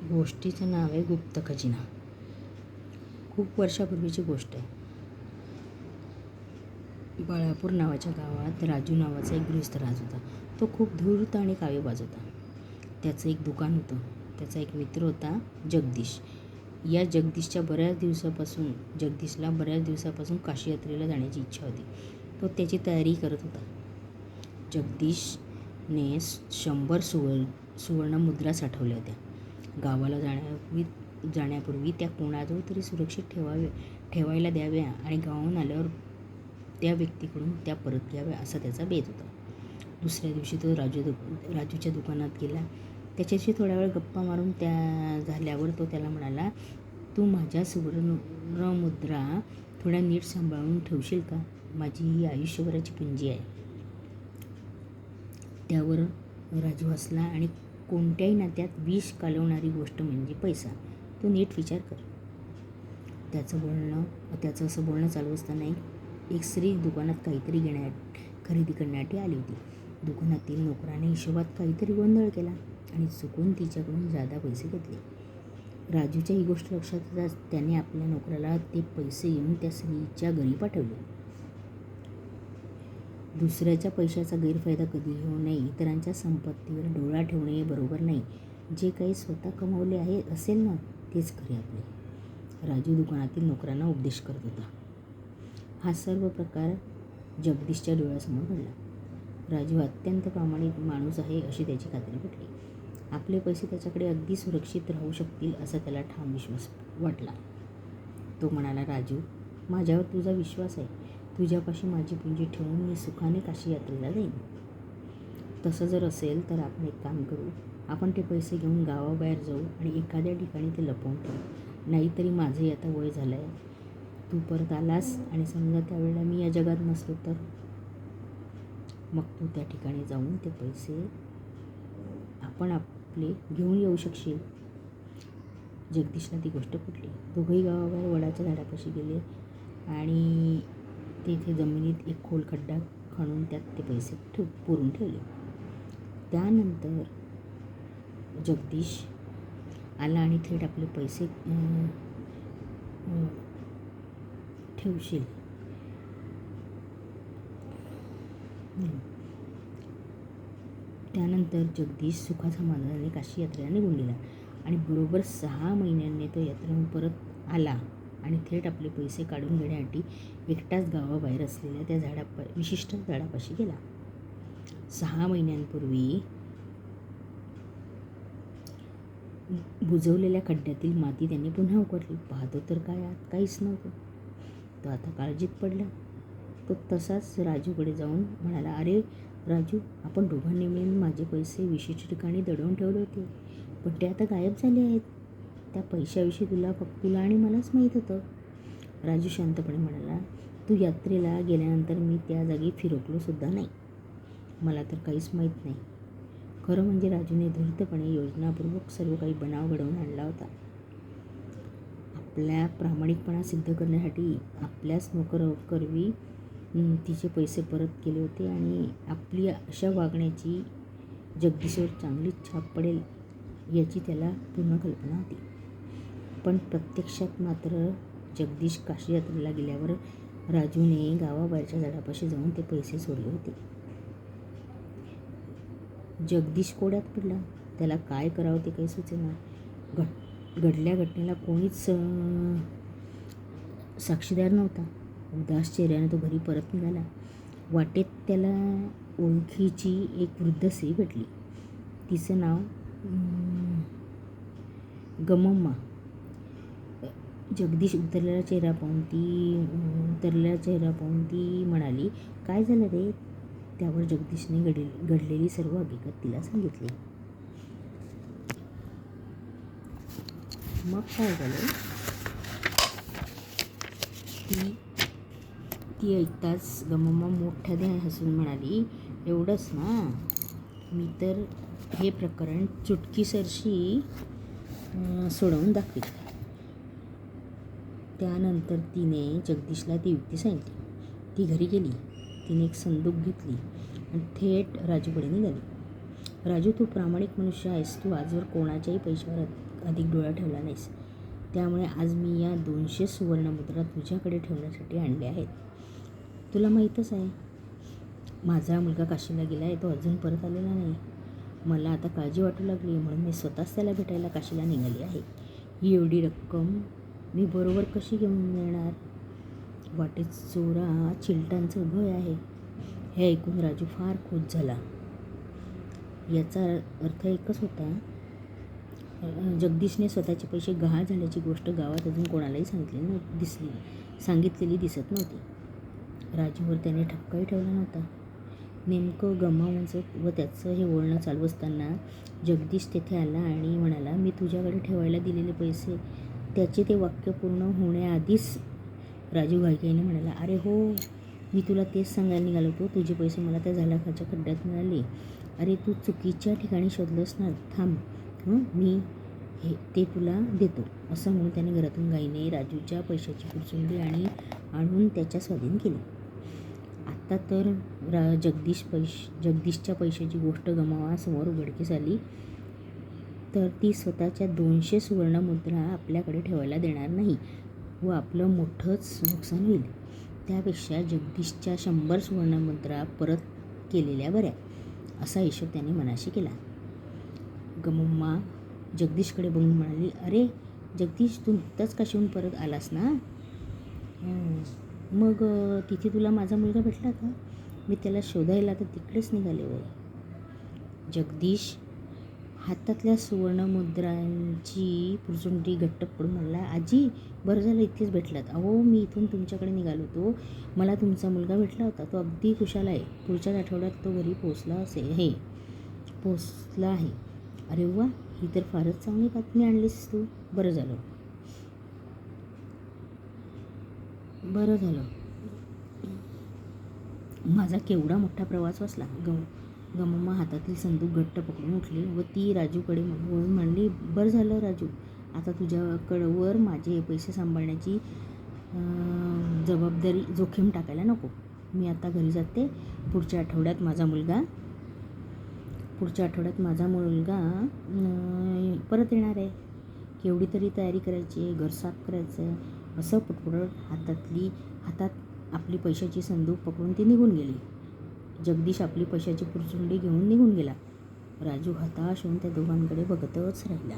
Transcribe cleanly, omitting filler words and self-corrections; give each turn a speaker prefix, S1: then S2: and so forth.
S1: गोष्टीचं नाव आहे गुप्त खजिना. खूप वर्षापूर्वीची गोष्ट आहे. बाळापूर नावाच्या गावात राजू नावाचा एक गृहस्थ राहत होता. तो खूप धूर्त आणि कावेबाज होता. त्याचं एक दुकान होतं. त्याचा एक मित्र होता जगदीश. जगदीशला बऱ्याच दिवसापासून काशी यात्रेला जाण्याची इच्छा होती. तो त्याची तयारी करत होता. जगदीशने 100 सुवर्ण मुद्रा साठवल्या होत्या. गावाला जाण्यापूर्वी त्या कोणाजवळ तरी सुरक्षित ठेवायला द्याव्या आणि गावाहून आल्यावर त्या व्यक्तीकडून त्या परत घ्याव्या असा त्याचा बेत होता. दुसऱ्या दिवशी तो राजूच्या दुकानात गेला. त्याच्याशी थोडा वेळ गप्पा मारून झाल्यावर तो त्याला म्हणाला, तू माझ्या सुवर्ण मुद्रा थोड्या नीट सांभाळून ठेवशील का? माझी ही आयुष्यभराची पुंजी आहे. त्यावर राजू हसला आणि कोणत्याही नात्यात विष कालवणारी गोष्ट म्हणजे पैसा. तू नीट विचार कर. त्याचं असं बोलणं चालू असताना एक स्त्री दुकानात काहीतरी खरेदी करण्यासाठी आली होती. दुकानातील नोकराने हिशोबात काहीतरी गोंधळ केला आणि चुकून तिच्याकडून जादा पैसे घेतले. राजूच्या ही गोष्ट लक्षात येताच त्याने आपल्या नोकराला ते पैसे घेऊन त्या स्त्रीच्या घरी पाठवले. दुसऱ्याच्या पैशाचा गैरफायदा कधी घेऊ नये. इतरांच्या संपत्तीवर डोळा ठेवणे हे बरोबर नाही. जे काही स्वतः कमावले असेल ना, तेच खरे आपले. राजू दुकानातील नोकरांना उपदेश करत होता. हा सर्व प्रकार जगदीशच्या डोळ्यासमोर घडला. राजू अत्यंत प्रामाणिक माणूस आहे अशी त्याची खात्री पटली. आपले पैसे त्याच्याकडे अगदी सुरक्षित राहू शकतील असा त्याला ठाम विश्वास वाटला. तो म्हणाला, राजू, माझ्यावर तुझा विश्वास आहे. तुझ्यापाशी माझी पुंजी ठेवून मी सुखाने काशी यात्रेला जाईन. तसं जर असेल तर आपण एक काम करू. आपण ते पैसे घेऊन गावाबाहेर जाऊ आणि एखाद्या ठिकाणी ते लपवून ठेवू. नाहीतरी माझंही आता वय झालं आहे. तू परत आलास आणि समजा त्यावेळेला मी या जगात नसलो तर? मग तू त्या ठिकाणी जाऊन ते पैसे आपण आपले घेऊन येऊ शकशील. जगदीशला ती गोष्ट पटली. दोघंही गावाबाहेर वडाच्या झाडापाशी गेले आणि तेथे जमिनीत एक खोल खड्डा खणून त्यात ते पैसे पुरून ठेवले. त्यानंतर जगदीश आला आणि थेट आपले पैसे ठेवशील. त्यानंतर जगदीश सुखासमाधानाने काशी यात्रेला निघून गेला आणि बरोबर 6 महिन्यांनी तो यात्रेहून परत आला आणि थेट आपले पैसे काढून घेण्यासाठी एकटाच गावाबाहेर असलेल्या त्या विशिष्ट झाडापाशी गेला. 6 महिन्यांपूर्वी बुजवलेल्या खड्ड्यातील माती त्यांनी पुन्हा उकरली. पाहतो तर काय आत काहीच नव्हतं. तो आता काळजीत पडला. तो तसाच राजूकडे जाऊन म्हणाला, अरे राजू, आपण दोघांनी मिळून माझे पैसे विशिष्ट ठिकाणी दडवून ठेवले होते, पण ते आता गायब झाले आहेत. त्या पैशाविषयी तुला आणि मलाच माहीत होतं. राजू शांतपणे म्हणाला, तू यात्रेला गेल्यानंतर मी त्या जागी फिरकलो सुद्धा नाही. मला तर काहीच माहीत नाही. खरं म्हणजे राजूने धूर्तपणे योजनापूर्वक सर्व काही बनाव घडवून आणला होता. आपला प्रामाणिकपणा सिद्ध करण्यासाठी आपल्याच नोकरकरवी तिचे पैसे परत केले होते आणि आपली अशा वागण्याची जगदीशवर चांगली छाप पडेल याची त्याला पूर्ण कल्पना होती. पण प्रत्यक्षात मात्र जगदीश काशी यात्रेला गेल्यावर राजूने गावाबाहेरच्या झाडापाशी जाऊन ते पैसे सोडले होते. जगदीश कोड्यात पडला. त्याला काय करावं ते काही सुचेना. घडल्या घटनेला कोणीच साक्षीदार नव्हता. उदास चेहऱ्याने तो घरी परत निघाला. वाटेत त्याला ओळखीची एक वृद्ध स्त्री भेटली. तिचं नाव गमम्मा. जगदीश उतरलेला चेहरा पाहून ती म्हणाली, काय झालं रे? त्यावर जगदीशने घडलेली सर्व हकीकत तिला सांगितली. मग काय झालं? ती ऐकताच गमम्मा मोठ्याने हसून म्हणाली, एवढंच ना? मी तर हे प्रकरण चुटकीसरशी सोडवून दाखवीन. त्यानंतर तिने जगदीशला ती युक्ती सांगितली. ती घरी गेली. तिने एक संदूक घेतली आणि थेट राजूकडे निघाली. राजू, तू प्रामाणिक मनुष्य आहेस. तू आजवर कोणाच्याही पैशावर अधिक डोळा ठेवला नाहीस. त्यामुळे आज मी या 200 सुवर्णमुद्रा तुझ्याकडे ठेवण्यासाठी आणल्या आहेत. तुला माहीतच आहे, माझा मुलगा काशीला गेला आहे. तो अजून परत आलेला नाही. मला आता काळजी वाटू लागली, म्हणून मी स्वतःच त्याला भेटायला काशीला निघाली आहे. ही एवढी रक्कम मी बरोबर कशी घेऊन येणार? वाटेत चोरा चिलटांचं भय आहे. हे ऐकून राजू फार खुश झाला. याचा अर्थ एकच होता, जगदीशने स्वतःचे पैसे गहाळ झाल्याची गोष्ट गावात अजून कोणालाही सांगितलेली दिसत नव्हती. राजूवर त्याने ठपकाही ठेवला नव्हता. नेमकं गमावांचं व त्याचं हे बोलणं चालू असताना जगदीश तेथे आला आणि म्हणाला, मी तुझ्याकडे ठेवायला दिलेले पैसे. त्याचे ते वाक्य पूर्ण होण्याआधीच राजू घाईघाईने म्हणाला, अरे हो, मी तुला तेच सांगायला निघालो होतो. तुझे पैसे मला त्या झाडाखालच्या खड्ड्यात मिळाले. अरे तू चुकीच्या ठिकाणी शोधलंस ना. थांब, मी ते तुला देतो. असं म्हणून त्याने घरातून घाईने राजूच्या पैशाची पुरचुंडी आणून त्याच्या स्वाधीन केली. आत्ता तर जगदीशच्या पैशाची गोष्ट गमावासमोर उघडकीस आली तर ती स्वतःच्या 200 सुवर्णमुद्रा आपल्याकडे ठेवायला देणार नाही व आपलं मोठंच नुकसान होईल. त्यापेक्षा जगदीशच्या 100 सुवर्णमुद्रा परत केलेल्या बऱ्या, असा हिशोब त्याने मनाशी केला. गमम्मा जगदीशकडे बघून म्हणाली, अरे जगदीश, तू नुकताच काशीहून परत आलास ना? मग तिथे तुला माझा मुलगा भेटला का? मी त्याला शोधायला तर तिकडेच निघाले होय. जगदीश हातातल्या सुवर्णमुद्रांची पुरचुंडी घट्ट पडून म्हणला, आजी, बरं झालं इथेच भेटलात. अहो, मी इथून तुमच्याकडे निघालो होतो. मला तुमचा मुलगा भेटला होता. तो अगदी खुशाल आहे. पुढच्याच आठवड्यात तो घरी पोचला आहे. अरे वा, ही तर फारच चांगली बातमी आणलीस तू. बरं झालं. माझा केवढा मोठा प्रवास वाचला. गमम्मा हातातील संदूक घट्ट पकडून उठली व ती राजूकडे वळून म्हणली, बरं झालं राजू, आता तुझ्याकडवर माझे हे पैसे सांभाळण्याची जोखीम टाकायला नको. मी आता घरी जाते. पुढच्या आठवड्यात माझा मुलगा परत येणार आहे. केवढी तरी तयारी करायची, घर साफ करायचं. असं पुटपुटत हातात आपली पैशाची संदूक पकडून ती निघून गेली. जगदीश आपली पैशाची पुरचुंडी घेऊन निघून गेला. राजू हताश होऊन त्या दोघांकडे बघतच राहिला.